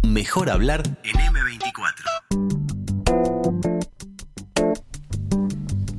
Mejor hablar en M24.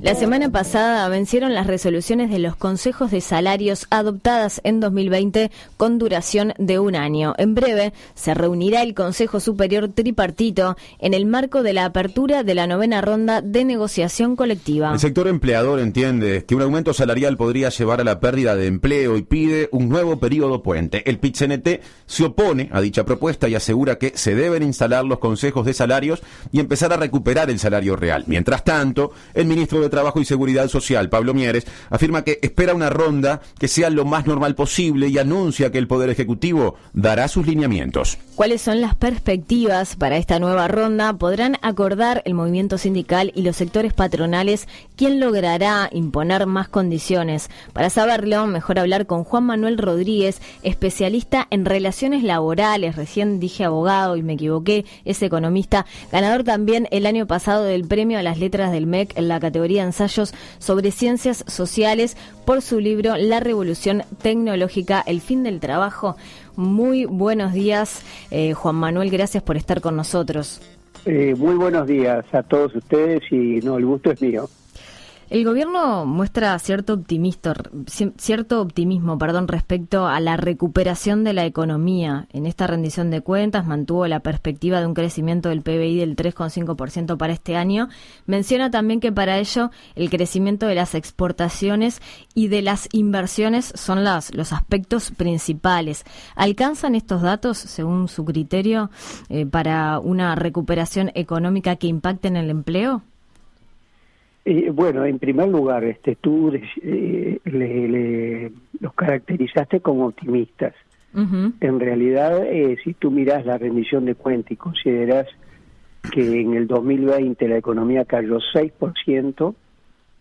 La semana pasada vencieron las resoluciones de los consejos de salarios adoptadas en 2020 con duración de 1 año. En breve se reunirá el Consejo Superior Tripartito en el marco de la apertura de la 9ª ronda de negociación colectiva. El sector empleador entiende que un aumento salarial podría llevar a la pérdida de empleo y pide un nuevo periodo puente. El PIT-CNT se opone a dicha propuesta y asegura que se deben instalar los consejos de salarios y empezar a recuperar el salario real. Mientras tanto, el ministro de Trabajo y Seguridad Social, Pablo Mieres, afirma que espera una ronda que sea lo más normal posible y anuncia que el Poder Ejecutivo dará sus lineamientos. ¿Cuáles son las perspectivas para esta nueva ronda? ¿Podrán acordar el movimiento sindical y los sectores patronales? ¿Quién logrará imponer más condiciones? Para saberlo, mejor hablar con Juan Manuel Rodríguez, especialista en relaciones laborales. Recién dije abogado y me equivoqué, es economista, ganador también el año pasado del Premio a las Letras del MEC en la categoría Ensayos sobre Ciencias Sociales por su libro La Revolución Tecnológica, el fin del trabajo. Muy buenos días, Juan Manuel, gracias por estar con nosotros. Muy buenos días a todos ustedes y el gusto es mío. El gobierno muestra cierto optimismo, respecto a la recuperación de la economía. En esta rendición de cuentas mantuvo la perspectiva de un crecimiento del PBI del 3,5% para este año. Menciona también que para ello el crecimiento de las exportaciones y de las inversiones son los aspectos principales. ¿Alcanzan estos datos, según su criterio, para una recuperación económica que impacte en el empleo? Bueno, en primer lugar, tú los caracterizaste como optimistas. Uh-huh. En realidad, si tú miras la rendición de cuentas y consideras que en el 2020 la economía cayó 6%,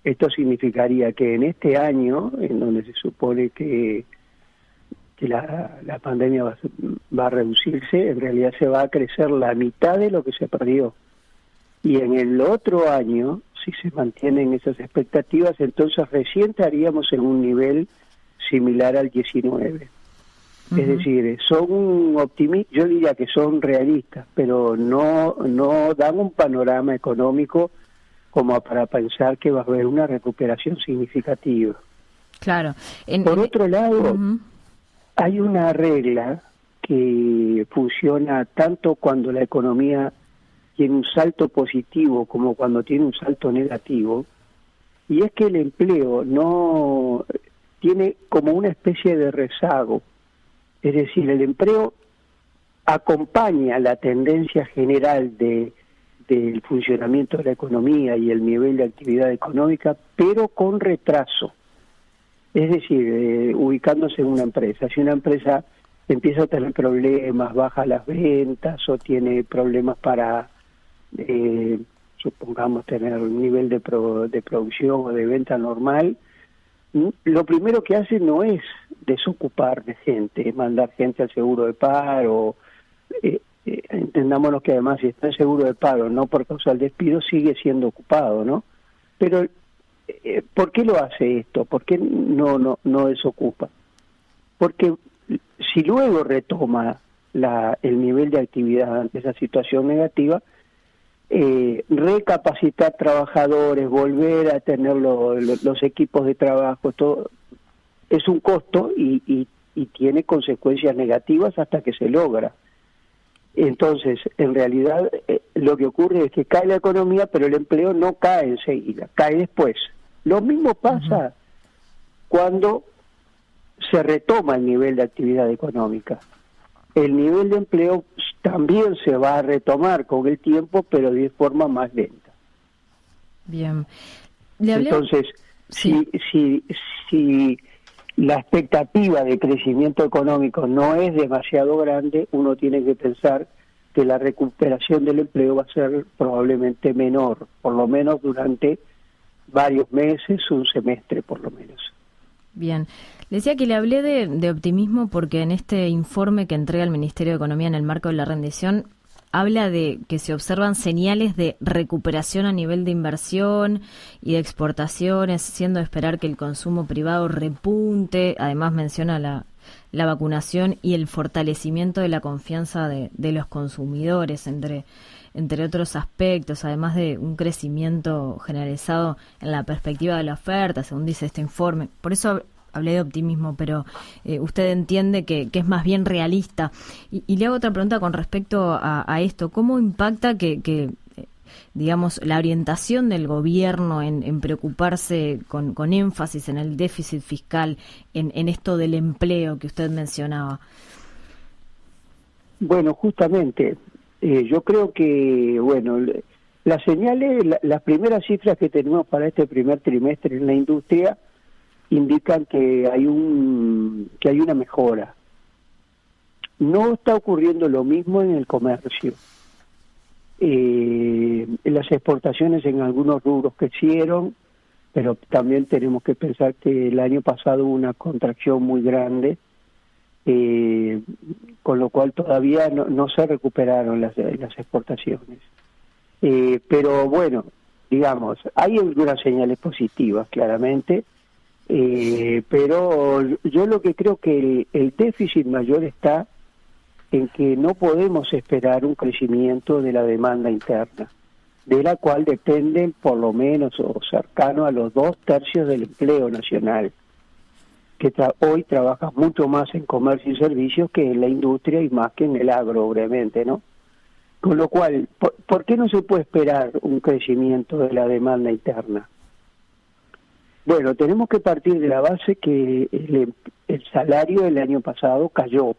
esto significaría que en este año, en donde se supone que la pandemia va a reducirse, en realidad se va a crecer la mitad de lo que se perdió. Y en el otro año, si se mantienen esas expectativas, entonces recién estaríamos en un nivel similar al 19. Uh-huh. Es decir, son optimistas, yo diría que son realistas, pero no dan un panorama económico como para pensar que va a haber una recuperación significativa. Claro. Por otro lado, uh-huh, hay una regla que funciona tanto cuando la economía tiene un salto positivo como cuando tiene un salto negativo, y es que el empleo no tiene como una especie de rezago. Es decir, el empleo acompaña la tendencia general del funcionamiento de la economía y el nivel de actividad económica, pero con retraso. Es decir, ubicándose en una empresa. Si una empresa empieza a tener problemas, baja las ventas o tiene problemas para supongamos tener un nivel de producción o de venta normal, lo primero que hace no es desocupar de gente, es mandar gente al seguro de paro. Entendámonos que además si está en seguro de paro no por causa del despido, sigue siendo ocupado, ¿no? Pero ¿por qué lo hace esto? ¿Por qué no desocupa? Porque si luego retoma el nivel de actividad ante esa situación negativa, recapacitar trabajadores, volver a tener los equipos de trabajo, todo es un costo y tiene consecuencias negativas hasta que se logra. Entonces, en realidad, lo que ocurre es que cae la economía, pero el empleo no cae enseguida, cae después. Lo mismo pasa cuando se retoma el nivel de actividad económica. El nivel de empleo también se va a retomar con el tiempo, pero de forma más lenta. Bien. Entonces, sí. si la expectativa de crecimiento económico no es demasiado grande, uno tiene que pensar que la recuperación del empleo va a ser probablemente menor, por lo menos durante varios meses, un semestre por lo menos. Bien. Le decía que le hablé de optimismo porque en este informe que entrega el Ministerio de Economía en el marco de la rendición habla de que se observan señales de recuperación a nivel de inversión y de exportaciones, siendo de esperar que el consumo privado repunte. Además menciona la vacunación y el fortalecimiento de la confianza de los consumidores, entre otros aspectos, además de un crecimiento generalizado en la perspectiva de la oferta, según dice este informe. Por eso hablé de optimismo, pero usted entiende que es más bien realista. Y le hago otra pregunta con respecto a esto. ¿Cómo impacta que digamos, la orientación del gobierno en preocuparse con énfasis en el déficit fiscal, en esto del empleo que usted mencionaba? Bueno, justamente, yo creo que, bueno, las señales, las primeras cifras que tenemos para este primer trimestre en la industria indican que hay una mejora. No está ocurriendo lo mismo en el comercio. Las exportaciones en algunos rubros crecieron, pero también tenemos que pensar que el año pasado hubo una contracción muy grande, con lo cual todavía no se recuperaron las exportaciones. Pero bueno, digamos, hay algunas señales positivas, claramente, pero yo lo que creo que el déficit mayor está en que no podemos esperar un crecimiento de la demanda interna, de la cual dependen por lo menos o cercano a los 2/3 del empleo nacional, que hoy trabaja mucho más en comercio y servicios que en la industria y más que en el agro, obviamente, ¿no? Con lo cual, ¿por qué no se puede esperar un crecimiento de la demanda interna? Bueno, tenemos que partir de la base que el salario del año pasado cayó.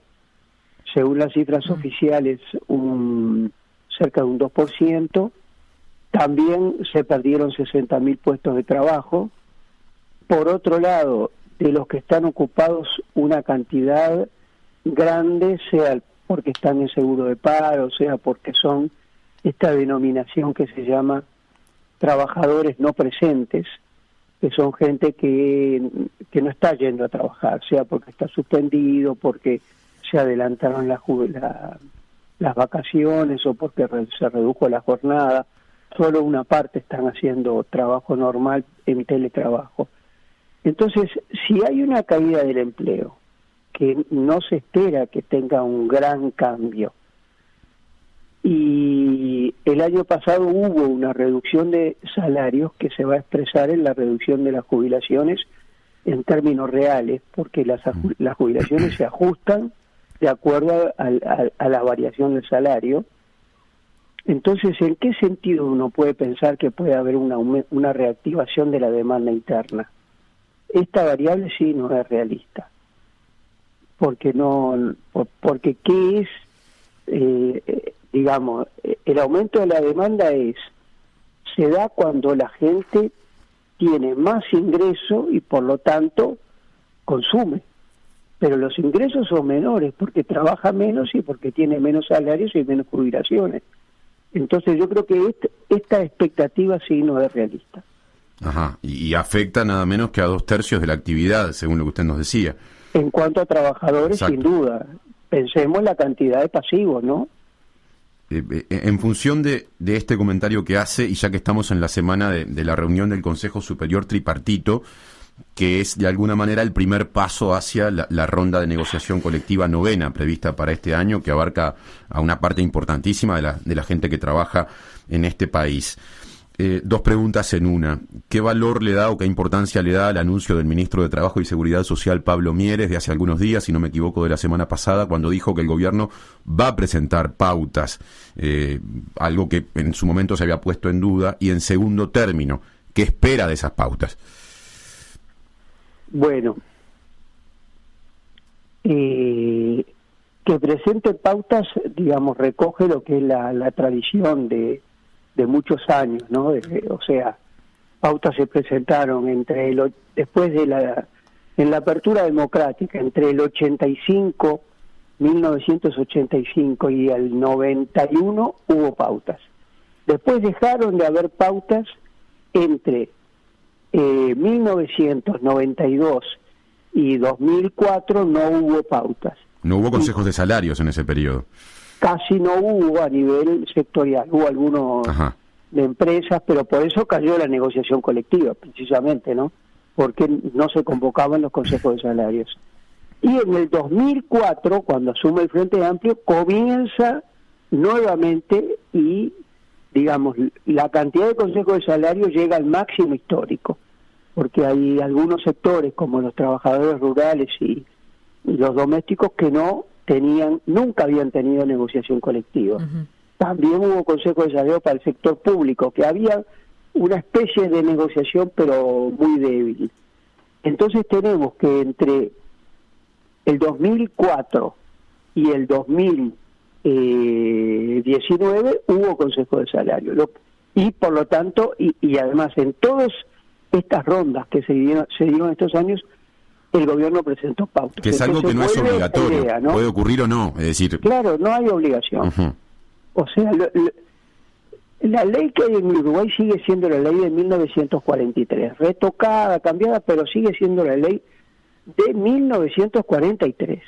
Según las cifras oficiales, cerca de un 2%. También se perdieron 60.000 puestos de trabajo. Por otro lado, de los que están ocupados, una cantidad grande, sea porque están en seguro de paro, sea porque son esta denominación que se llama trabajadores no presentes, que son gente que no está yendo a trabajar, sea porque está suspendido, porque se adelantaron las vacaciones o porque se redujo la jornada. Solo una parte están haciendo trabajo normal en teletrabajo. Entonces, si hay una caída del empleo, que no se espera que tenga un gran cambio, y el año pasado hubo una reducción de salarios que se va a expresar en la reducción de las jubilaciones en términos reales, porque las jubilaciones se ajustan de acuerdo a la variación del salario. Entonces, ¿en qué sentido uno puede pensar que puede haber una reactivación de la demanda interna? Esta variable sí no es realista, porque ¿qué es? Digamos, el aumento de la demanda se da cuando la gente tiene más ingreso y por lo tanto consume. Pero los ingresos son menores porque trabaja menos y porque tiene menos salarios y menos jubilaciones. Entonces yo creo que esta expectativa sí no es realista. Ajá, y afecta nada menos que a 2/3 de la actividad, según lo que usted nos decía. En cuanto a trabajadores, exacto, sin duda. Pensemos la cantidad de pasivos, ¿no? En función de este comentario que hace, y ya que estamos en la semana de la reunión del Consejo Superior Tripartito, que es de alguna manera el primer paso hacia la ronda de negociación colectiva novena prevista para este año, que abarca a una parte importantísima de la gente que trabaja en este país. Dos preguntas en una. ¿Qué valor le da o qué importancia le da al anuncio del ministro de Trabajo y Seguridad Social, Pablo Mieres, de hace algunos días, si no me equivoco, de la semana pasada, cuando dijo que el gobierno va a presentar pautas, algo que en su momento se había puesto en duda? Y en segundo término, ¿qué espera de esas pautas? Bueno, que presente pautas, digamos, recoge lo que es la tradición de muchos años, ¿no? O sea, pautas se presentaron después de en la apertura democrática, entre el 1985 y el 91 hubo pautas. Después dejaron de haber pautas entre 1992 y 2004, no hubo pautas. No hubo consejos de salarios en ese periodo. Casi no hubo a nivel sectorial, hubo algunos de empresas, pero por eso cayó la negociación colectiva, precisamente, ¿no? Porque no se convocaban los consejos de salarios. Y en el 2004, cuando asume el Frente Amplio, comienza nuevamente y, digamos, la cantidad de consejos de salario llega al máximo histórico, porque hay algunos sectores, como los trabajadores rurales y los domésticos, que nunca habían tenido negociación colectiva. Uh-huh. También hubo consejo de salario para el sector público, que había una especie de negociación, pero muy débil. Entonces tenemos que entre el 2004 y el 2019 hubo consejo de salario. Y por lo tanto, y además en todas estas rondas que se dieron estos años, el gobierno presentó pautas. Que es algo que no es obligatorio, idea, ¿no? Puede ocurrir o no, es decir... Claro, no hay obligación. Uh-huh. O sea, la ley que hay en Uruguay sigue siendo la ley de 1943, retocada, cambiada, pero sigue siendo la ley de 1943.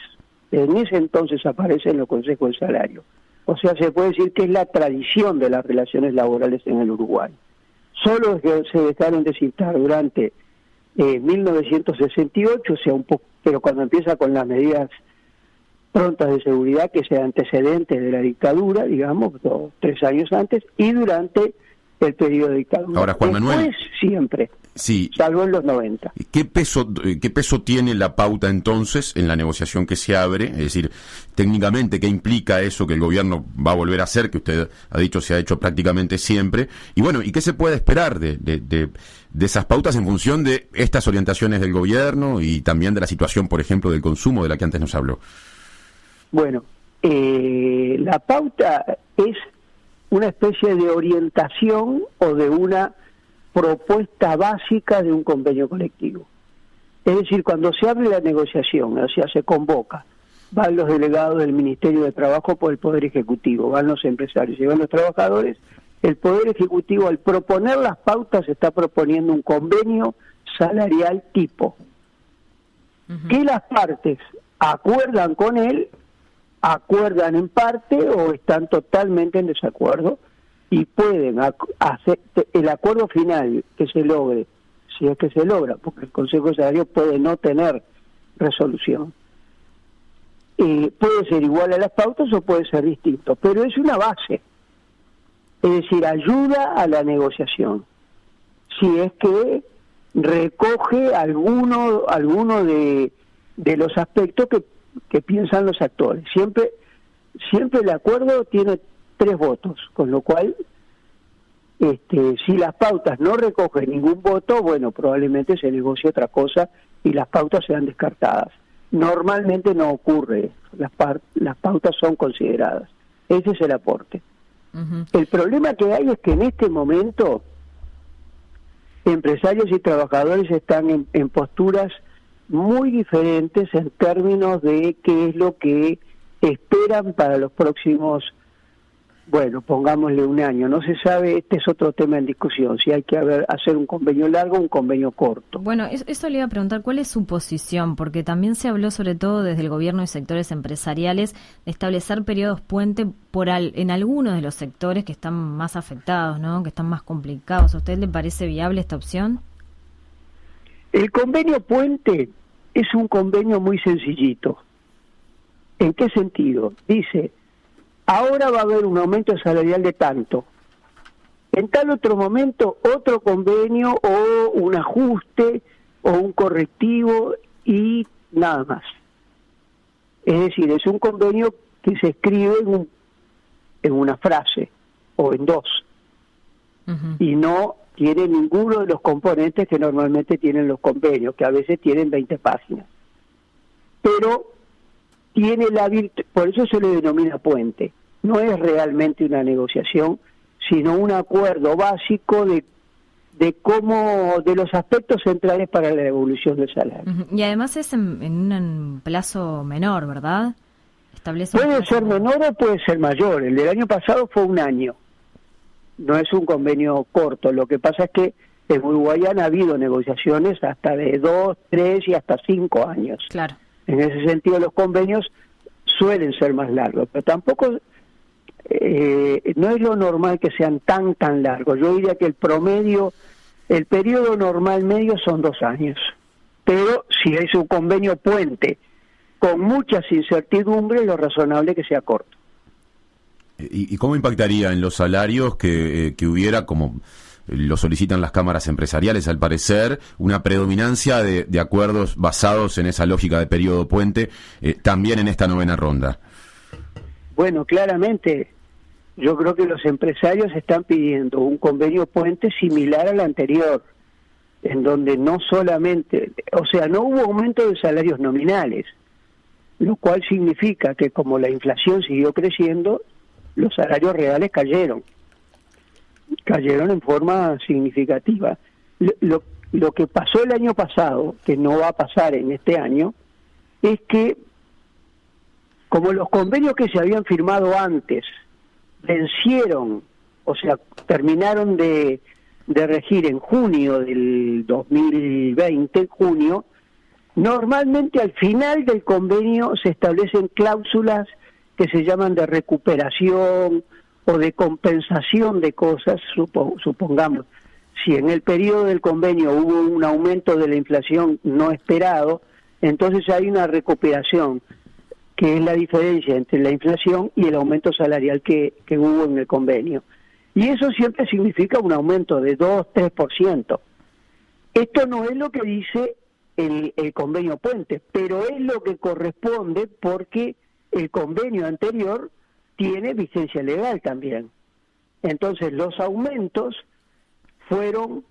En ese entonces aparecen los consejos de salario. O sea, se puede decir que es la tradición de las relaciones laborales en el Uruguay. Solo se dejaron de citar durante 1968, o sea, un poco, pero cuando empieza con las medidas prontas de seguridad, que sea antecedentes de la dictadura, digamos, 3 años antes, y durante el periodo de dictadura. Ahora, Juan Manuel, después siempre, sí, salvo en los 90. ¿Qué peso tiene la pauta entonces en la negociación que se abre? Es decir, técnicamente, ¿qué implica eso que el gobierno va a volver a hacer, que usted ha dicho se ha hecho prácticamente siempre? Y bueno, ¿y qué se puede esperar de esas pautas en función de estas orientaciones del gobierno y también de la situación, por ejemplo, del consumo de la que antes nos habló? Bueno, la pauta es una especie de orientación o de una propuesta básica de un convenio colectivo. Es decir, cuando se abre la negociación, o sea, se convoca, van los delegados del Ministerio de Trabajo por el Poder Ejecutivo, van los empresarios y van los trabajadores, el Poder Ejecutivo, al proponer las pautas, está proponiendo un convenio salarial tipo, uh-huh, que las partes acuerdan con él, acuerdan en parte o están totalmente en desacuerdo, y pueden hacer el acuerdo final que se logre, si es que se logra, porque el Consejo de Salario puede no tener resolución. Puede ser igual a las pautas o puede ser distinto, pero es una base, es decir, ayuda a la negociación, si es que recoge alguno de los aspectos que piensan los actores. Siempre el acuerdo tiene 3 votos, con lo cual si las pautas no recogen ningún voto, bueno, probablemente se negocie otra cosa y las pautas sean descartadas. Normalmente no ocurre, las pautas son consideradas. Ese es el aporte. Uh-huh. El problema que hay es que en este momento empresarios y trabajadores están en posturas muy diferentes en términos de qué es lo que esperan para los próximos, bueno, pongámosle un año. No se sabe, este es otro tema en discusión, si hay que hacer un convenio largo o un convenio corto. Bueno, eso le iba a preguntar, ¿cuál es su posición? Porque también se habló, sobre todo desde el gobierno y sectores empresariales, de establecer periodos puente en algunos de los sectores que están más afectados, ¿no? Que están más complicados. ¿A usted le parece viable esta opción? El convenio puente es un convenio muy sencillito. ¿En qué sentido? Dice, ahora va a haber un aumento salarial de tanto. En tal otro momento, otro convenio o un ajuste o un correctivo y nada más. Es decir, es un convenio que se escribe en una frase o en 2. Uh-huh. Y no tiene ninguno de los componentes que normalmente tienen los convenios, que a veces tienen 20 páginas. Pero tiene la virtud, por eso se le denomina puente. No es realmente una negociación, sino un acuerdo básico de los aspectos centrales para la evolución del salario. Uh-huh. Y además es en un plazo menor, ¿verdad? Puede ser menor o puede ser mayor. El del año pasado fue 1 año. No es un convenio corto. Lo que pasa es que en Uruguay han habido negociaciones hasta de 2, 3 y hasta 5 años. Claro. En ese sentido, los convenios suelen ser más largos, pero tampoco no es lo normal que sean tan largos. Yo diría que el periodo normal medio son 2 años. Pero si es un convenio puente con muchas incertidumbres, lo razonable que sea corto. ¿Y cómo impactaría en los salarios que hubiera, como lo solicitan las cámaras empresariales, al parecer, una predominancia de acuerdos basados en esa lógica de periodo puente, también en esta novena ronda? Bueno, claramente, yo creo que los empresarios están pidiendo un convenio puente similar al anterior, en donde no solamente, o sea, no hubo aumento de salarios nominales, lo cual significa que como la inflación siguió creciendo, los salarios reales cayeron en forma significativa. Lo que pasó el año pasado, que no va a pasar en este año, es que como los convenios que se habían firmado antes vencieron, o sea, terminaron de regir en junio del 2020, normalmente al final del convenio se establecen cláusulas que se llaman de recuperación o de compensación de cosas, supongamos. Si en el periodo del convenio hubo un aumento de la inflación no esperado, entonces hay una recuperación, que es la diferencia entre la inflación y el aumento salarial que hubo en el convenio. Y eso siempre significa un aumento de 2-3%. Esto no es lo que dice el convenio puente, pero es lo que corresponde porque el convenio anterior tiene vigencia legal también. Entonces los aumentos fueron,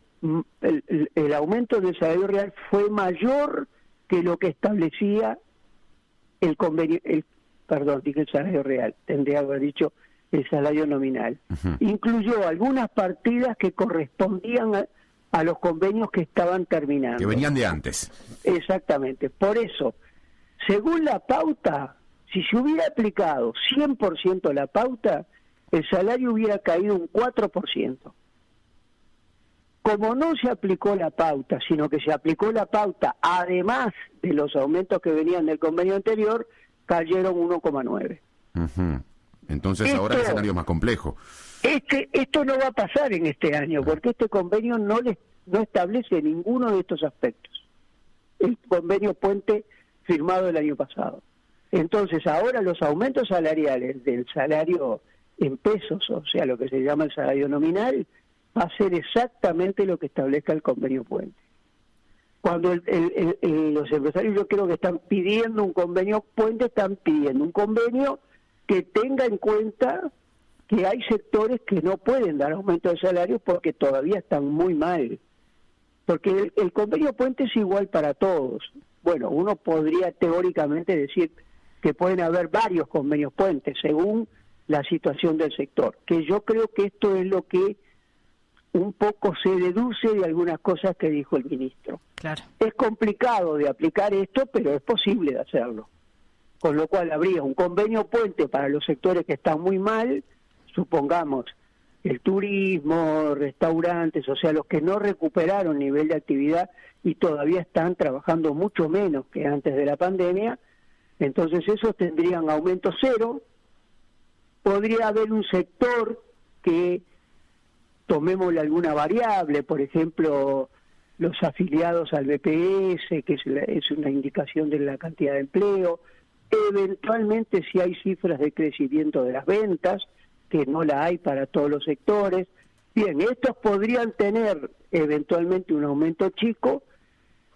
el aumento del salario real fue mayor que lo que establecía el convenio, dije el salario real, tendría que haber dicho el salario nominal. Uh-huh. Incluyó algunas partidas que correspondían a los convenios que estaban terminando. Que venían de antes. Exactamente. Por eso, según la pauta, si se hubiera aplicado 100% la pauta, el salario hubiera caído un 4%. Como no se aplicó la pauta, sino que se aplicó la pauta además de los aumentos que venían del convenio anterior, cayeron 1,9%. Uh-huh. Entonces ahora el escenario es más complejo. Esto no va a pasar en este año, porque este convenio no establece ninguno de estos aspectos. El convenio puente firmado el año pasado. Entonces ahora los aumentos salariales del salario en pesos, o sea, lo que se llama el salario nominal, va a ser exactamente lo que establezca el convenio puente. Cuando los empresarios, yo creo que están pidiendo un convenio puente, están pidiendo un convenio que tenga en cuenta que hay sectores que no pueden dar aumento de salario porque todavía están muy mal. Porque el convenio puente es igual para todos. Bueno, uno podría teóricamente decir que pueden haber varios convenios puentes según la situación del sector, que yo creo que esto es lo que un poco se deduce de algunas cosas que dijo el ministro. Claro. Es complicado de aplicar esto, pero es posible de hacerlo. Con lo cual habría un convenio puente para los sectores que están muy mal, supongamos el turismo, restaurantes, o sea, los que no recuperaron nivel de actividad y todavía están trabajando mucho menos que antes de la pandemia, entonces esos tendrían aumento cero. Podría haber un sector que tomémosle alguna variable, por ejemplo, los afiliados al BPS, que es una indicación de la cantidad de empleo, eventualmente si hay cifras de crecimiento de las ventas, que no la hay para todos los sectores. Bien, estos podrían tener eventualmente un aumento chico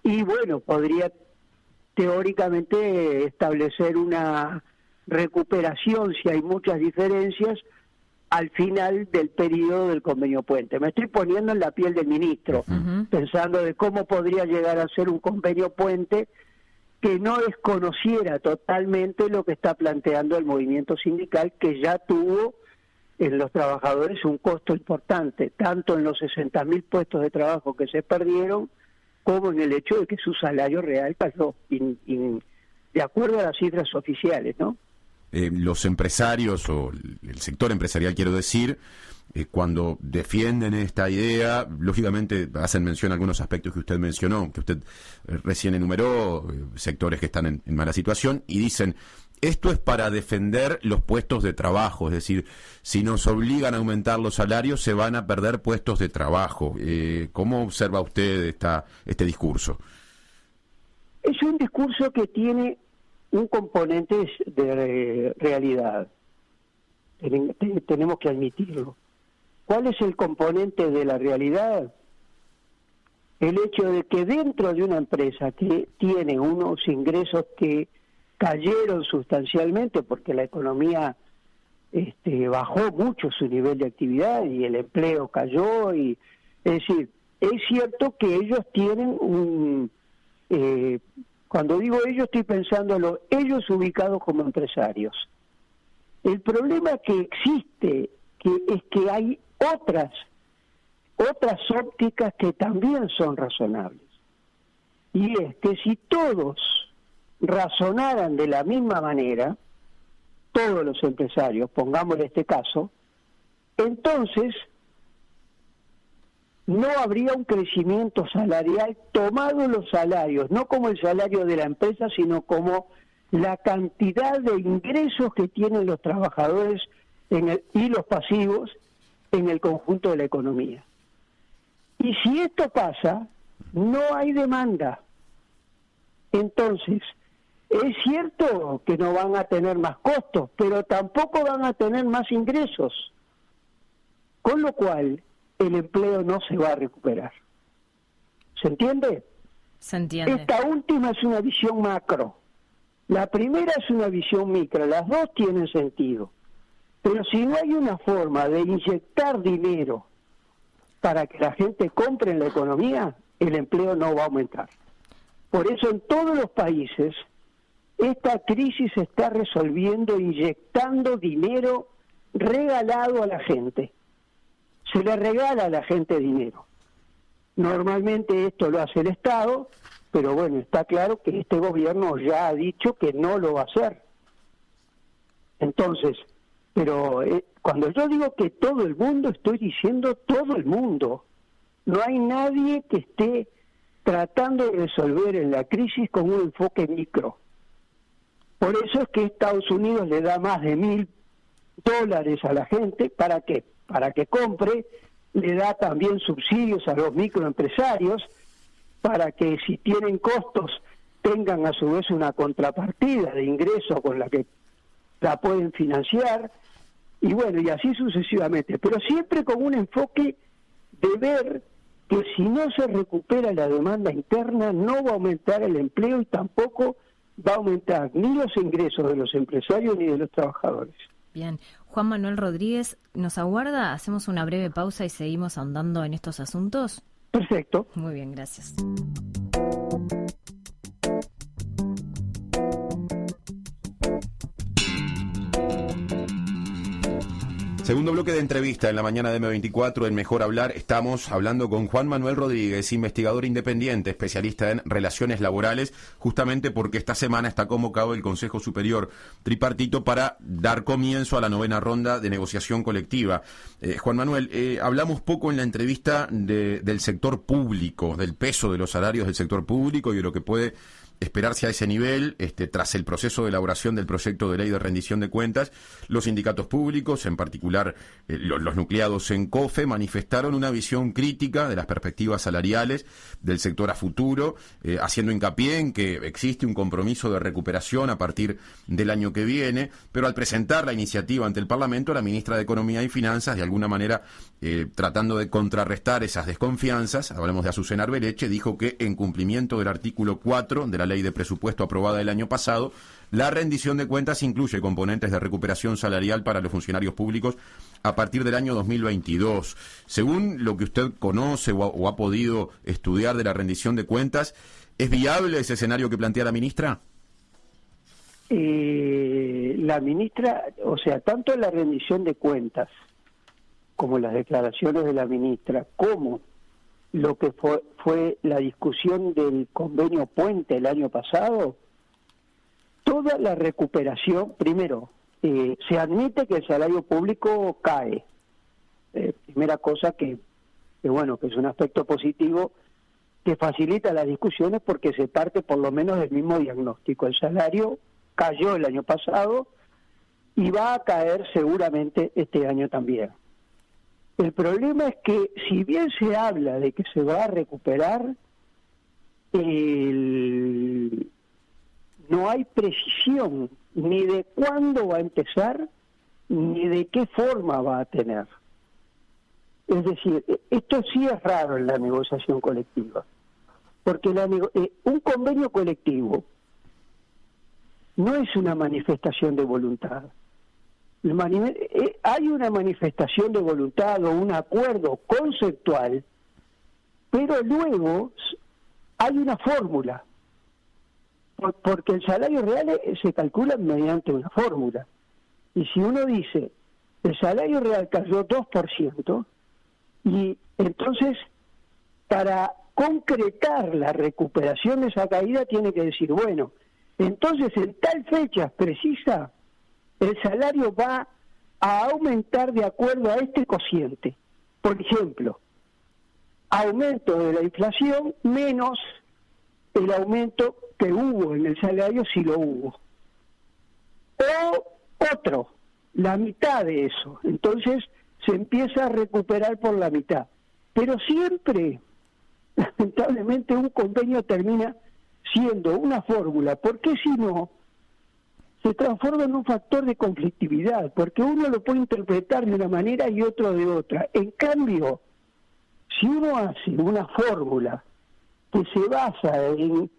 y bueno, podría teóricamente establecer una recuperación si hay muchas diferencias al final del periodo del convenio puente. Me estoy poniendo en la piel del ministro, pensando de cómo podría llegar a ser un convenio puente que no desconociera totalmente lo que está planteando el movimiento sindical, que ya tuvo en los trabajadores un costo importante, tanto en los 60.000 puestos de trabajo que se perdieron, como en el hecho de que su salario real cayó, de acuerdo a las cifras oficiales, ¿no? Los empresarios, o el sector empresarial quiero decir, cuando defienden esta idea, lógicamente hacen mención a algunos aspectos que usted mencionó, que usted recién enumeró, sectores que están en mala situación, y dicen, esto es para defender los puestos de trabajo, es decir, si nos obligan a aumentar los salarios se van a perder puestos de trabajo. ¿Cómo observa usted este discurso? Es un discurso que tiene un componente de realidad. Tenemos que admitirlo. ¿Cuál es el componente de la realidad? El hecho de que dentro de una empresa que tiene unos ingresos que cayeron sustancialmente porque la economía bajó mucho su nivel de actividad y el empleo cayó, es decir, es cierto que ellos tienen cuando digo ellos estoy pensando ellos ubicados como empresarios. El problema que existe es que hay otras ópticas que también son razonables. Y es que si todos razonaran de la misma manera, todos los empresarios, pongámosle este caso, entonces no habría un crecimiento salarial tomado los salarios, no como el salario de la empresa, sino como la cantidad de ingresos que tienen los trabajadores y los pasivos en el conjunto de la economía. Y si esto pasa, no hay demanda. Entonces, es cierto que no van a tener más costos, pero tampoco van a tener más ingresos. Con lo cual, el empleo no se va a recuperar. ¿Se entiende? Se entiende. Esta última es una visión macro. La primera es una visión micro. Las dos tienen sentido. Pero si no hay una forma de inyectar dinero para que la gente compre en la economía, el empleo no va a aumentar. Por eso en todos los países esta crisis se está resolviendo inyectando dinero regalado a la gente. Se le regala a la gente dinero. Normalmente esto lo hace el Estado, pero bueno, está claro que este gobierno ya ha dicho que no lo va a hacer. Entonces, pero cuando yo digo que todo el mundo, estoy diciendo todo el mundo. No hay nadie que esté tratando de resolver en la crisis con un enfoque micro. Por eso es que Estados Unidos le da más de $1.000 a la gente. ¿Para qué? Para que compre. Le da también subsidios a los microempresarios para que si tienen costos tengan a su vez una contrapartida de ingreso con la que la pueden financiar. Y bueno, y así sucesivamente. Pero siempre con un enfoque de ver que si no se recupera la demanda interna, no va a aumentar el empleo y tampoco va a aumentar ni los ingresos de los empresarios ni de los trabajadores. Bien. Juan Manuel Rodríguez, ¿nos aguarda? ¿Hacemos una breve pausa y seguimos ahondando en estos asuntos? Perfecto. Muy bien, gracias. Segundo bloque de entrevista en la mañana de M24 en Mejor Hablar. Estamos hablando con Juan Manuel Rodríguez, investigador independiente, especialista en relaciones laborales, justamente porque esta semana está convocado el Consejo Superior Tripartito para dar comienzo a la 9ª ronda de negociación colectiva. Juan Manuel, hablamos poco en la entrevista del sector público, del peso de los salarios del sector público y de lo que puede esperarse a ese nivel, tras el proceso de elaboración del proyecto de ley de rendición de cuentas. Los sindicatos públicos, en particular los nucleados en COFE, manifestaron una visión crítica de las perspectivas salariales del sector a futuro, haciendo hincapié en que existe un compromiso de recuperación a partir del año que viene, pero al presentar la iniciativa ante el Parlamento, la ministra de Economía y Finanzas, de alguna manera, tratando de contrarrestar esas desconfianzas, hablamos de Azucena Arbeleche, dijo que en cumplimiento del artículo 4 de la ley de presupuesto aprobada el año pasado, la rendición de cuentas incluye componentes de recuperación salarial para los funcionarios públicos a partir del año 2022. Según lo que usted conoce o ha podido estudiar de la rendición de cuentas, ¿es viable ese escenario que plantea la ministra? La ministra, o sea, tanto la rendición de cuentas como las declaraciones de la ministra, como lo que fue la discusión del convenio Puente el año pasado, toda la recuperación, primero, se admite que el salario público cae. Primera cosa que bueno, que es un aspecto positivo que facilita las discusiones porque se parte por lo menos del mismo diagnóstico. El salario cayó el año pasado y va a caer seguramente este año también. El problema es que si bien se habla de que se va a recuperar, no hay precisión ni de cuándo va a empezar, ni de qué forma va a tener. Es decir, esto sí es raro en la negociación colectiva, porque un convenio colectivo no es una manifestación de voluntad. Hay una manifestación de voluntad o un acuerdo conceptual, pero luego hay una fórmula, porque el salario real se calcula mediante una fórmula. Y si uno dice, el salario real cayó 2%, y entonces para concretar la recuperación de esa caída tiene que decir, bueno, entonces en tal fecha precisa el salario va a aumentar de acuerdo a este cociente. Por ejemplo, aumento de la inflación menos el aumento que hubo en el salario, si lo hubo. O otro, la mitad de eso. Entonces se empieza a recuperar por la mitad. Pero siempre, lamentablemente, un convenio termina siendo una fórmula, porque si no, se transforma en un factor de conflictividad, porque uno lo puede interpretar de una manera y otro de otra. En cambio, si uno hace una fórmula que se basa en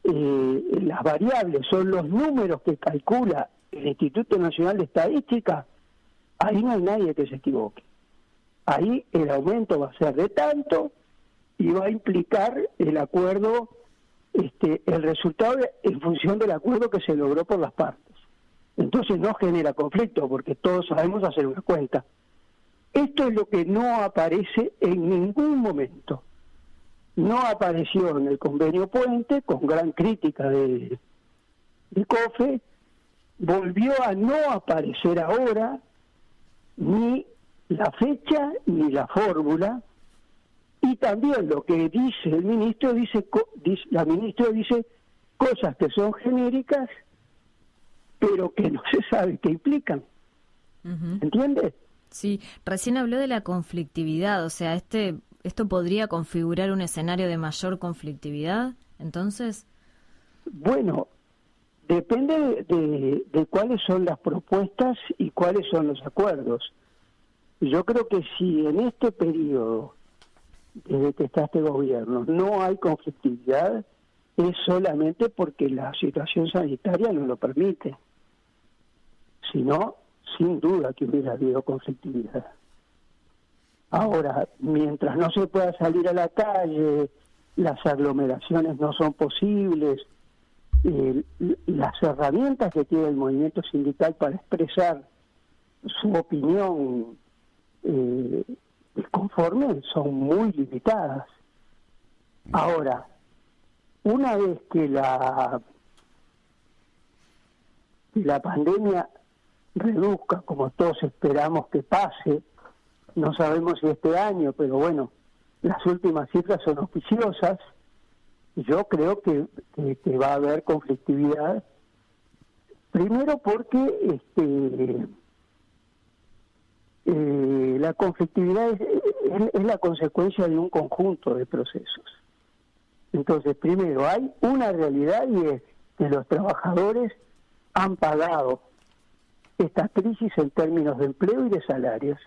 las variables, son los números que calcula el Instituto Nacional de Estadística, ahí no hay nadie que se equivoque. Ahí el aumento va a ser de tanto y va a implicar el acuerdo, el resultado en función del acuerdo que se logró por las partes. Entonces no genera conflicto porque todos sabemos hacer una cuenta. Esto es lo que no aparece en ningún momento. No apareció en el convenio Puente, con gran crítica de COFE, volvió a no aparecer ahora ni la fecha ni la fórmula, y también lo que dice el ministro, la ministra dice cosas que son genéricas, pero que no se sabe qué implican. ¿Entiendes? Sí, recién habló de la conflictividad, o sea, ¿esto podría configurar un escenario de mayor conflictividad, entonces? Bueno, depende de cuáles son las propuestas y cuáles son los acuerdos. Yo creo que si en este periodo, desde que está este gobierno, no hay conflictividad, es solamente porque la situación sanitaria no lo permite. Si no, sin duda que hubiera habido conflictividad. Ahora, mientras no se pueda salir a la calle, las aglomeraciones no son posibles, las herramientas que tiene el movimiento sindical para expresar su opinión conforme son muy limitadas. Ahora, una vez que la pandemia reduzca, como todos esperamos que pase, no sabemos si este año, pero bueno, las últimas cifras son auspiciosas, yo creo que va a haber conflictividad, primero porque la conflictividad es la consecuencia de un conjunto de procesos. Entonces, primero, hay una realidad y es que los trabajadores han pagado esta crisis en términos de empleo y de salarios.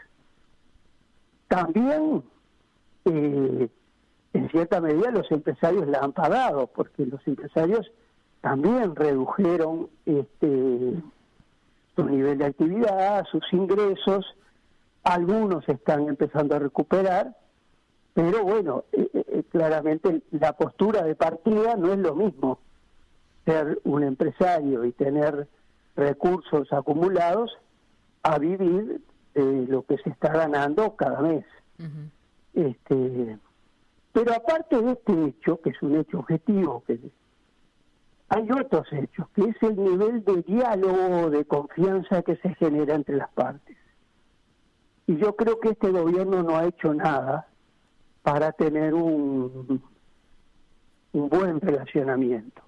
También, en cierta medida, los empresarios la han pagado, porque los empresarios también redujeron su nivel de actividad, sus ingresos. Algunos están empezando a recuperar, pero bueno, claramente la postura de partida no es lo mismo ser un empresario y tener recursos acumulados a vivir lo que se está ganando cada mes. Pero aparte de este hecho, que es un hecho objetivo, hay otros hechos, que es el nivel de diálogo, de confianza que se genera entre las partes. Y yo creo que este gobierno no ha hecho nada para tener un buen relacionamiento.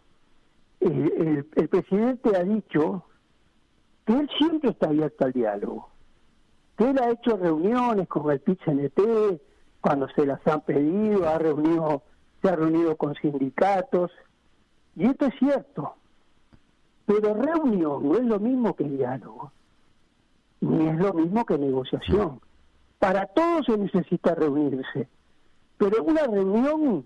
El presidente ha dicho que él siempre está abierto al diálogo, que él ha hecho reuniones con el PIT-CNT cuando se las han pedido, se ha reunido con sindicatos, y esto es cierto, Pero reunión no es lo mismo que diálogo, ni es lo mismo que negociación. Para todo se necesita reunirse, pero una reunión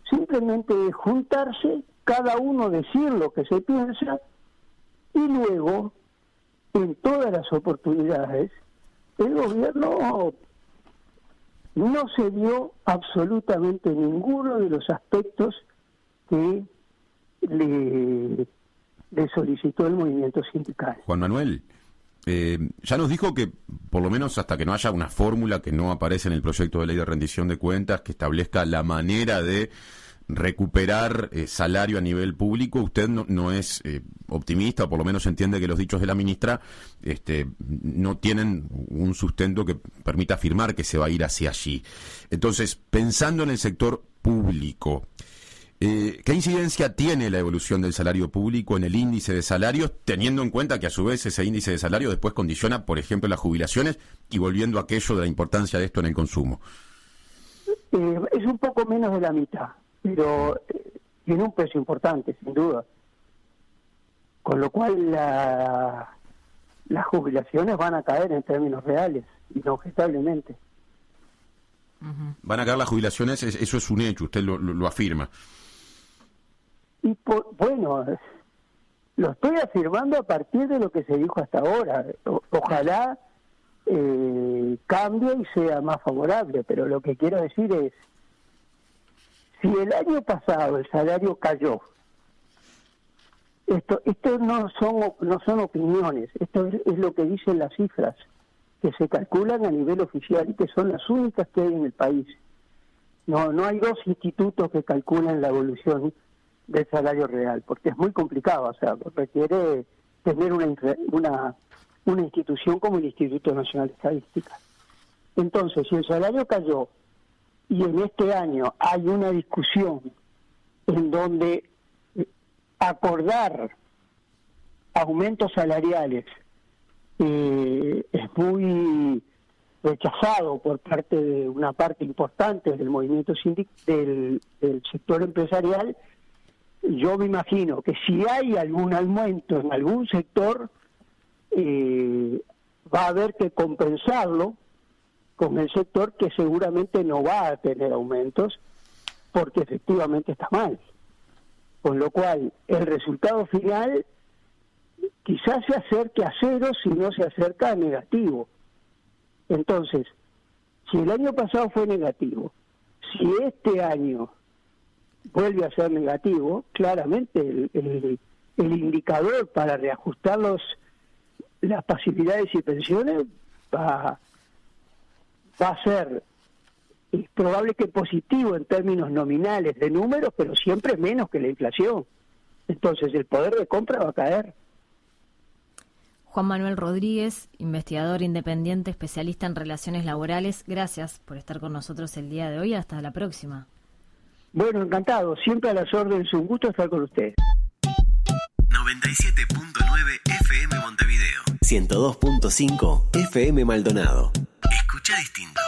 simplemente es juntarse, cada uno decir lo que se piensa, y luego, en todas las oportunidades, el gobierno no se dio absolutamente ninguno de los aspectos que le solicitó el movimiento sindical. Juan Manuel, ya nos dijo que por lo menos hasta que no haya una fórmula que no aparece en el proyecto de ley de rendición de cuentas que establezca la manera de recuperar salario a nivel público, usted no es optimista, o por lo menos entiende que los dichos de la ministra no tienen un sustento que permita afirmar que se va a ir hacia allí. Entonces, pensando en el sector público, ¿qué incidencia tiene la evolución del salario público en el índice de salarios, teniendo en cuenta que a su vez ese índice de salario después condiciona, por ejemplo, las jubilaciones, y volviendo a aquello de la importancia de esto en el consumo? Es un poco menos de la mitad, pero tiene un peso importante, sin duda. Con lo cual las jubilaciones van a caer en términos reales, inobjetablemente. Van a caer las jubilaciones, eso es un hecho, usted lo afirma. Y bueno, lo estoy afirmando a partir de lo que se dijo hasta ahora. Ojalá cambie y sea más favorable, pero lo que quiero decir es, si el año pasado el salario cayó, esto no son opiniones, esto es lo que dicen las cifras que se calculan a nivel oficial y que son las únicas que hay en el país. No hay dos institutos que calculan la evolución del salario real, porque es muy complicado, o sea, requiere tener una institución como el Instituto Nacional de Estadística. Entonces, si el salario cayó y en este año hay una discusión en donde acordar aumentos salariales es muy rechazado por parte de una parte importante del movimiento del sector empresarial, yo me imagino que si hay algún aumento en algún sector, va a haber que compensarlo con el sector que seguramente no va a tener aumentos porque efectivamente está mal. Con lo cual, el resultado final quizás se acerque a cero si no se acerca a negativo. Entonces, si el año pasado fue negativo, si este año vuelve a ser negativo, claramente el indicador para reajustar las pasividades y pensiones va a ser, es probable que positivo en términos nominales de números, pero siempre menos que la inflación. Entonces el poder de compra va a caer. Juan Manuel Rodríguez, investigador independiente, especialista en relaciones laborales, gracias por estar con nosotros el día de hoy. Hasta la próxima. Bueno, encantado. Siempre a las órdenes. Un gusto estar con ustedes. 97.9 FM Montevideo. 102.5 FM Maldonado. Escucha distinto.